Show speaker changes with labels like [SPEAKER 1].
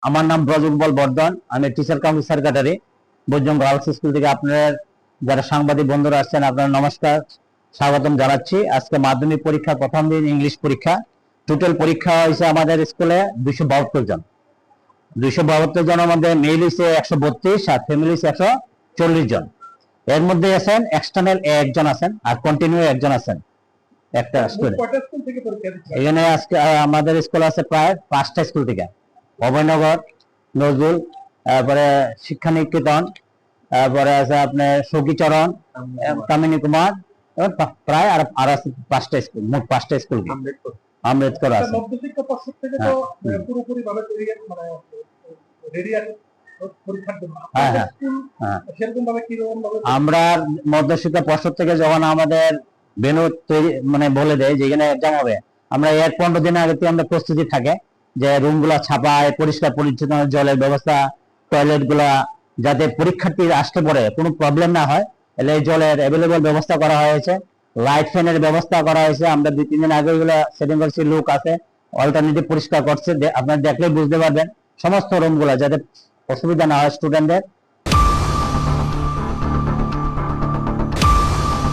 [SPEAKER 1] আমার নাম ব্রজগোপাল বর্ধন, আমি teacher council secretary Baijong girls school থেকে। আপনার যারা সাংবাদিক বন্ধুরা আসছেন, আপনারা নমস্কার, স্বাগতম জানাচ্ছি। আজকে মাধ্যমিক পরীক্ষা প্রথম দিন, ইংলিশ পরীক্ষা। টোটাল পরীক্ষা হয়েছে আমাদের স্কুলে 272 জন। 272 জনের মধ্যে মেল হয়েছে 132 আর ফ্যামিলি 140 জন। এর মধ্যে আছেন এক্সটার্নাল একজন আছেন আর কন্টিনিউ একজন আছেন একটা স্কুলে। এখানে আজকে আমাদের স্কুল আছে প্রায় 5টা স্কুল থেকে, অভয়নগর, নজরুল, তারপরে শিক্ষা নিকেতন, তারপরে আছে আপনার সখীচরণ, কামিনী কুমার, প্রায় আর 5টা স্কুল, মোট 5টা স্কুল। আম্বেদকর আছে।
[SPEAKER 2] মধ্যশিক্ষা পর্ষদ থেকে তো পুরোপুরি ভাবে রেডি আছে পরীক্ষার জন্য।
[SPEAKER 1] আমরা মধ্যশিক্ষা পর্ষদ থেকে যখন আমাদের ভেন্যু তৈরি বলে দেয় যেখানে এক্সাম হবে, আমরা 15 দিন আগে থেকে আমরা প্রস্তুতি থাকে যে রুম গুলা ছাপায়, পরিষ্কার পরিচ্ছন্ন, জলের ব্যবস্থা, টয়লেট গুলা, যাতে পরীক্ষার্থীর আসতে পরে কোনো প্রবলেম না হয়, এলে জলের অ্যাভেলেবল ব্যবস্থা করা হয়েছে, লাইট ফ্যানের ব্যবস্থা করা হয়েছে। আমরা 2-3 দিন আগে এগুলো সেটিং করছি, লোক আছে অল্টারনেটিভ পরিষ্কার করছে, আপনারা দেখলে বুঝতে পারবেন। সমস্ত রুম গুলা যাতে অসুবিধা না হয় স্টুডেন্টদের,